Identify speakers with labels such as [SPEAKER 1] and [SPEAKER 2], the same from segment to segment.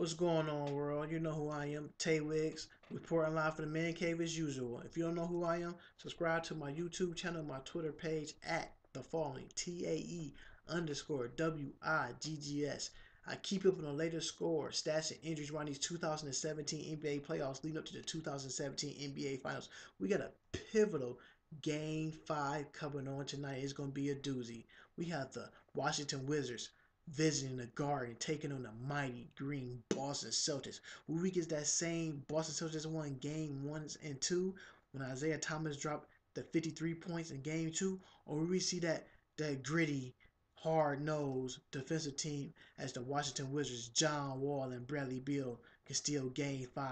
[SPEAKER 1] What's going on, world? You know who I am, Tay Wiggs, reporting live for the Man Cave as usual. If you don't know who I am, subscribe to my YouTube channel, my Twitter page at the following TAE_WIGGS. I keep up on the latest scores, stats, and injuries around these 2017 NBA playoffs leading up to the 2017 NBA Finals. We got a pivotal Game 5 coming on tonight. It's going to be a doozy. We have the Washington Wizards visiting the Garden, taking on the mighty green Boston Celtics. Will we get that same Boston Celtics won game 1 and 2 when Isaiah Thomas dropped the 53 points in game 2? Or will we see that gritty, hard-nosed defensive team as the Washington Wizards, John Wall and Bradley Beal can steal game 5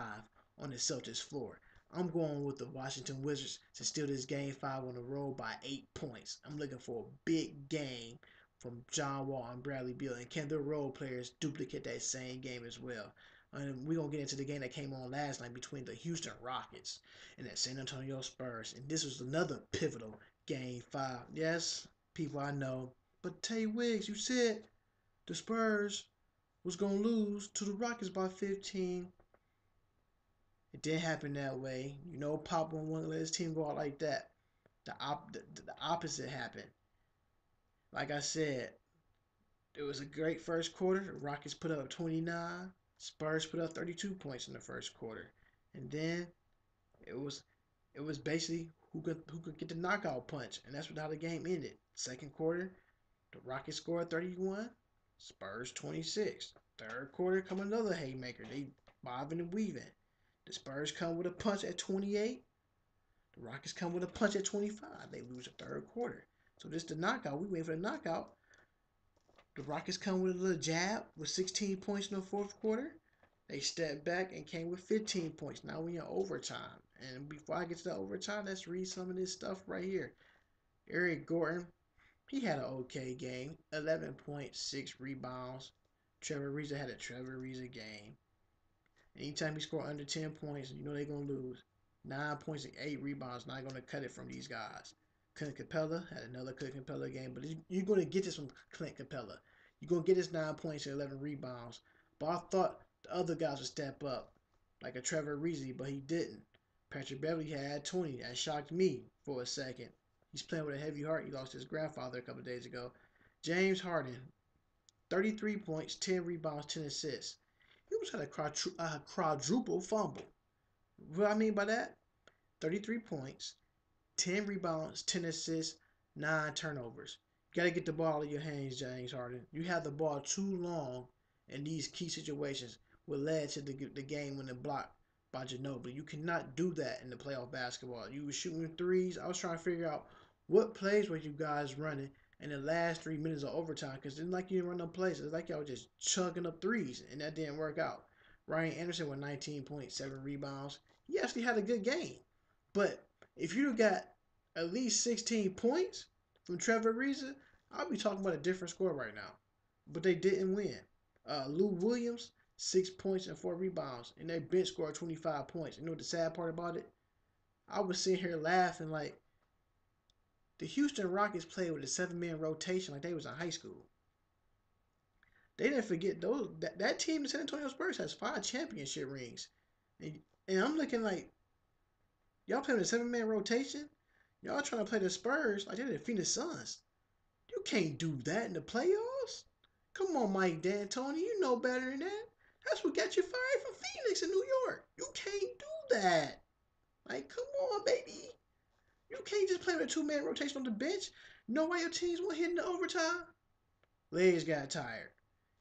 [SPEAKER 1] on the Celtics floor? I'm going with the Washington Wizards to steal this game 5 on the road by 8 points. I'm looking for a big game from John Wall and Bradley Beal, and can their role players duplicate that same game as well? And we're going to get into the game that came on last night between the Houston Rockets and the San Antonio Spurs. And this was another pivotal game 5. Yes, people, I know. But Tay Wiggs, you said the Spurs was going to lose to the Rockets by 15. It didn't happen that way. You know, Pop won't want to let his team go out like that. The opposite happened. Like I said, it was a great first quarter. The Rockets put up 29. Spurs put up 32 points in the first quarter. And then it was it was basically who could get the knockout punch, and that's how the game ended. Second quarter, the Rockets scored 31, Spurs 26. Third quarter come another haymaker. They bobbing and weaving. The Spurs come with a punch at 28. The Rockets come with a punch at 25. They lose the third quarter. So this the knockout. We wait for the knockout. The Rockets come with a little jab with 16 points in the fourth quarter. They stepped back and came with 15 points. Now we in overtime. And before I get to the overtime, let's read some of this stuff right here. Eric Gordon, he had an okay game. 11.6 rebounds. Trevor Ariza had a Trevor Ariza game. Anytime you score under 10 points, you know they're going to lose. 9 points and 8 rebounds. Not going to cut it from these guys. Clint Capella had another Clint Capella game, but you're going to get this from Clint Capella. You're going to get his 9 points and 11 rebounds. But I thought the other guys would step up, like a Trevor Ariza, but he didn't. Patrick Beverly had 20. That shocked me for a second. He's playing with a heavy heart. He lost his grandfather a couple of days ago. James Harden, 33 points, 10 rebounds, 10 assists. He was had a quadruple fumble. What I mean by that? 33 points, 10 rebounds, 10 assists, 9 turnovers. You got to get the ball out of your hands, James Harden. You have the ball too long in these key situations, what led to the game winning block by Ginobili. You cannot do that in the playoff basketball. You were shooting threes. I was trying to figure out what plays were you guys running in the last 3 minutes of overtime, because it's like you didn't run no plays. It's like y'all were just chugging up threes, and that didn't work out. Ryan Anderson with 19.7 rebounds. He actually had a good game. But if you got at least 16 points from Trevor Ariza, I'll be talking about a different score right now. But they didn't win. Lou Williams, 6 points and 4 rebounds, and their bench scored 25 points. You know what the sad part about it? I was sitting here laughing like the Houston Rockets played with a 7-man rotation like they was in high school. They didn't forget that team, the San Antonio Spurs, has 5 championship rings. And I'm looking like, y'all playing with a 7-man rotation? Y'all trying to play the Spurs like they're the Phoenix Suns. You can't do that in the playoffs. Come on, Mike D'Antoni. You know better than that. That's what got you fired from Phoenix in New York. You can't do that. Like, come on, baby. You can't just play with a 2-man rotation on the bench. Know why your teams won't hit in the overtime? Legs got tired.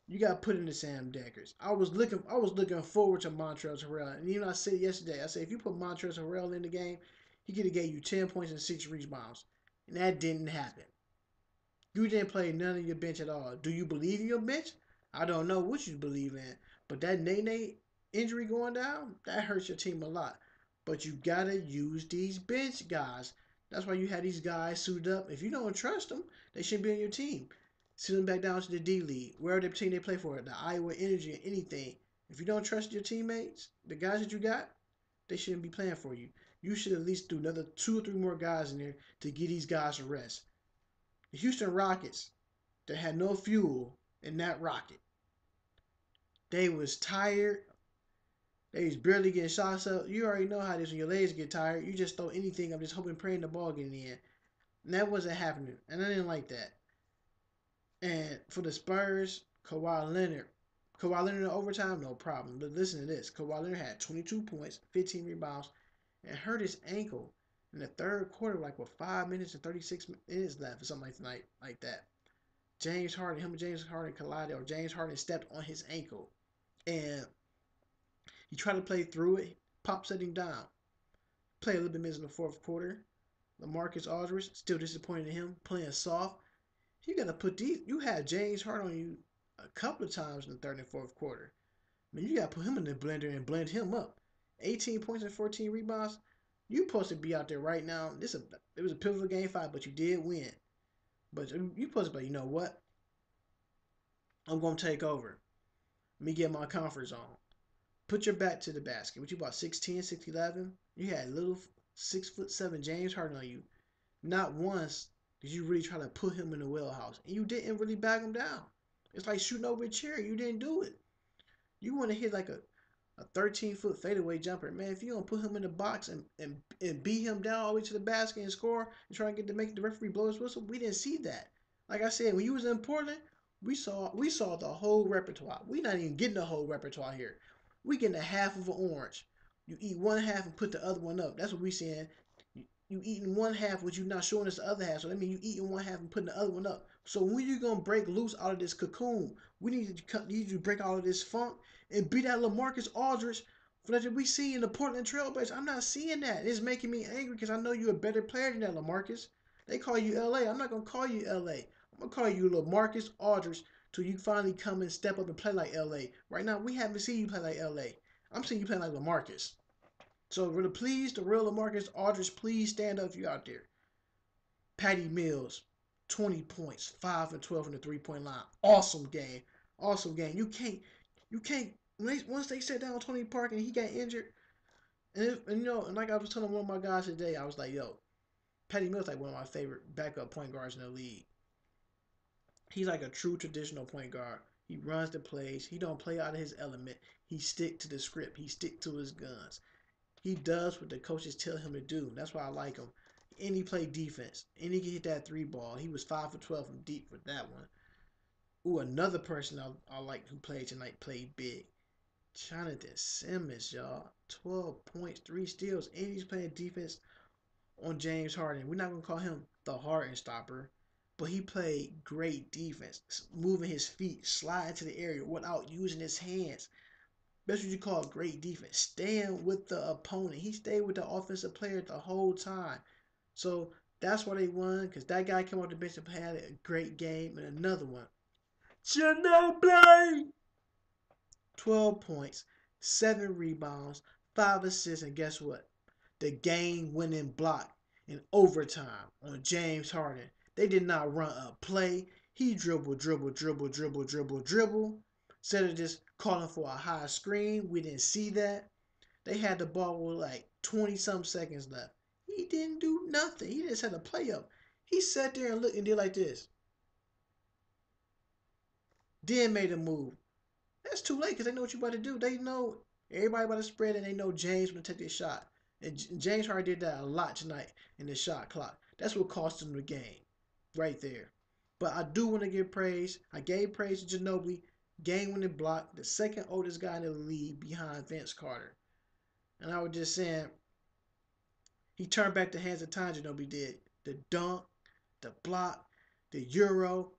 [SPEAKER 1] You got put into Sam Deckers. I was looking forward to Montrezl Harrell. And you know, I said yesterday, I said if you put Montrezl Harrell in the game, he could have gave you 10 points and 6 rebounds. And that didn't happen. You didn't play none of your bench at all. Do you believe in your bench? I don't know what you believe in. But that Nene injury going down, that hurts your team a lot. But you gotta use these bench guys. That's why you had these guys suited up. If you don't trust them, they shouldn't be on your team. Send them back down to the D League, wherever the team they play for, the Iowa Energy or anything. If you don't trust your teammates, the guys that you got, they shouldn't be playing for you. You should at least do another 2 or 3 more guys in there to give these guys a rest. The Houston Rockets that had no fuel in that rocket. They was tired. They was barely getting shots up. You already know how it is when your legs get tired. You just throw anything up, just hoping, praying the ball getting in. And that wasn't happening. And I didn't like that. And for the Spurs, Kawhi Leonard. Kawhi Leonard in overtime, no problem. But listen to this. Kawhi Leonard had 22 points, 15 rebounds, and hurt his ankle in the third quarter, like with 5 minutes and 36 minutes left or something like that. Him and James Harden collided, or James Harden stepped on his ankle. And he tried to play through it. Pop set him down. Play a little bit minutes in the fourth quarter. LaMarcus Aldridge, still disappointed in him, playing soft. You gotta put these. You had James Harden on you a couple of times in the third and fourth quarter. I mean, you gotta put him in the blender and blend him up. 18 points and 14 rebounds. You supposed to be out there right now. It was a pivotal game 5, but you did win. But you supposed to be, you know what? I'm gonna take over. Let me get my comfort zone. Put your back to the basket. What you about 6'10", 6'11"? You had little 6'7" James Harden on you. Not once did you really try to put him in the wheelhouse, and you didn't really back him down. It's like shooting over a chair. You didn't do it. You want to hit like a 13-foot fadeaway jumper, man. If you don't put him in the box and beat him down all the way to the basket and score and try to get to make the referee blow his whistle, we didn't see that. Like I said, when you was in Portland, we saw the whole repertoire. We not even getting the whole repertoire here. We getting a half of an orange. You eat one half and put the other one up. That's what we saying. You eating one half, but you not showing us the other half. So that means you eating one half and putting the other one up. So when you gonna break loose out of this cocoon? We need you to break out of this funk and beat that LaMarcus Aldridge for that we see in the Portland Trailblazers. I'm not seeing that. It's making me angry because I know you're a better player than that, LaMarcus. They call you LA. I'm not gonna call you LA. I'm gonna call you LaMarcus Aldridge till you finally come and step up and play like LA. Right now, we haven't seen you play like LA. I'm seeing you play like LaMarcus. So really, please, the real LaMarcus Aldridge, please stand up if you're out there. Patty Mills, 20 points, 5 and 12 from the 3-point line. Awesome game. Awesome game. You can't once they sat down Tony Parker and he got injured, and like I was telling one of my guys today, I was like, yo, Patty Mills like one of my favorite backup point guards in the league. He's like a true traditional point guard. He runs the plays. He don't play out of his element. He stick to the script. He stick to his guns. He does what the coaches tell him to do. That's why I like him. And he played defense. And he can hit that 3 ball. He was 5 for 12 from deep for that one. Ooh, another person I like who played tonight played big. Jonathan Simmons, y'all. 12 points, 3 steals, and he's playing defense on James Harden. We're not going to call him the Harden stopper, but he played great defense, moving his feet, sliding to the area without using his hands. That's what you call great defense. Staying with the opponent. He stayed with the offensive player the whole time. So that's why they won, because that guy came off the bench and had a great game. And another one, Ginobili! 12 points, 7 rebounds, 5 assists, and guess what? The game-winning block in overtime on James Harden. They did not run a play. He dribbled, dribbled, dribbled, dribbled, dribbled, dribbled. Instead of just calling for a high screen, we didn't see that. They had the ball with like 20-some seconds left. He didn't do nothing. He just had a play up. He sat there and looked and did like this. Then made a move. That's too late because they know what you about to do. They know everybody about to spread and they know James going to take this shot. And James Harden did that a lot tonight in the shot clock. That's what cost him the game right there. But I do want to give praise. I gave praise to Ginobili. Game-winning block, the second oldest guy in the league behind Vince Carter. And I was just saying, he turned back the hands of time, Ginobili did. The dunk, the block, the Euro,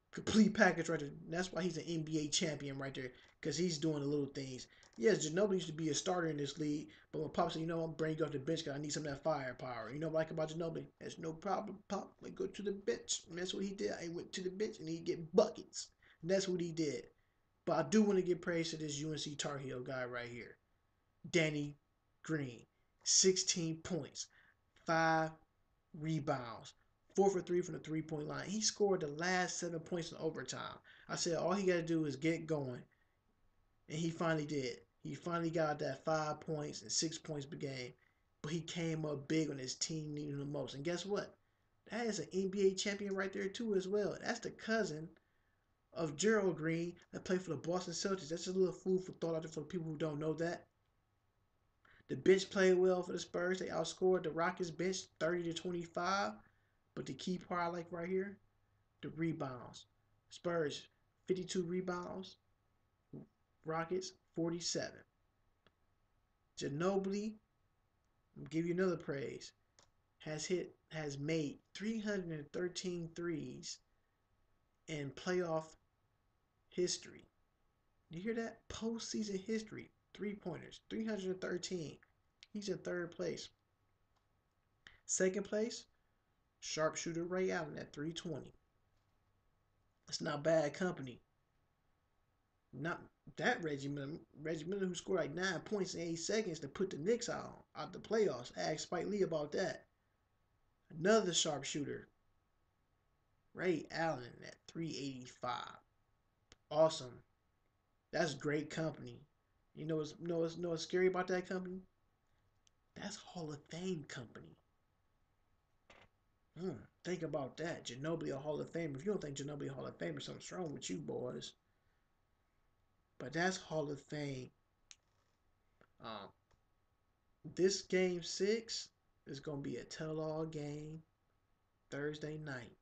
[SPEAKER 1] complete package right there. That's why he's an NBA champion right there, because he's doing the little things. Yes, Ginobili used to be a starter in this league, but when Pop said, you know, I'm bringing you off the bench because I need some of that firepower. You know what I like about Ginobili? There's no problem, Pop. I go to the bench. And that's what he did. I went to the bench and he get buckets. And that's what he did. But I do want to give praise to this UNC Tar Heel guy right here. Danny Green. 16 points. 5 rebounds. 4 for 3 from the 3-point line. He scored the last 7 points in overtime. I said all he got to do is get going. And he finally did. He finally got that 5 points and 6 points per game. But he came up big when his team needed him the most. And guess what? That is an NBA champion right there too as well. That's the cousin of Gerald Green that played for the Boston Celtics. That's just a little food for thought out there for the people who don't know that. The bench played well for the Spurs. They outscored the Rockets bench 30-25. But the key part I like right here, the rebounds. Spurs 52 rebounds. Rockets 47. Ginobili, I'll give you another praise, has made 313 threes in playoff history. You hear that? Postseason history. 3-pointers. 313. He's in third place. Second place, sharpshooter Ray Allen at 320. It's not bad company. Not that Reggie Miller. Reggie Miller who scored like 9 points in 8 seconds to put the Knicks out the playoffs. Ask Spike Lee about that. Another sharpshooter, Ray Allen at 385. Awesome. That's great company. What's scary about that company? That's Hall of Fame company. Think about that. Ginobili a Hall of Famer. If you don't think Ginobili a Hall of Famer, something's wrong with you, boys. But that's Hall of Fame. Um, this game 6 is gonna be a tell-all game Thursday night.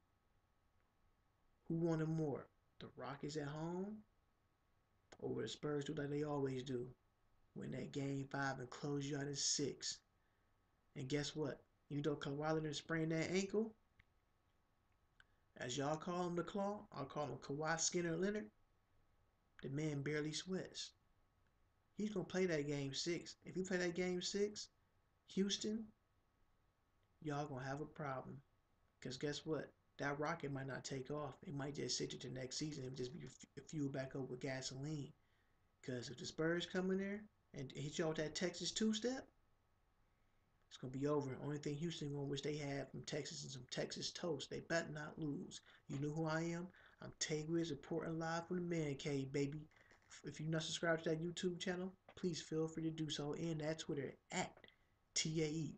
[SPEAKER 1] Who wanted more? The Rockets at home, or will the Spurs do like they always do? Win that game 5 and close you out in 6. And guess what? You know Kawhi Leonard sprained that ankle. As y'all call him the Claw, I'll call him Kawhi Skinner Leonard. The man barely sweats. He's gonna play that game 6. If you play that game 6, Houston, y'all gonna have a problem. Because guess what? That rocket might not take off. It might just sit to the next season and just be fueled back up with gasoline. Because if the Spurs come in there and hit y'all with that Texas two-step, it's going to be over. Only thing Houston going to wish they had from Texas is some Texas toast. They better not lose. You know who I am? I'm Tay Wiz reporting live from the Man Cave, baby. If you're not subscribed to that YouTube channel, please feel free to do so. And that Twitter at TAE_WIGGS.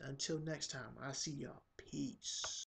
[SPEAKER 1] Until next time, I'll see y'all. Peace.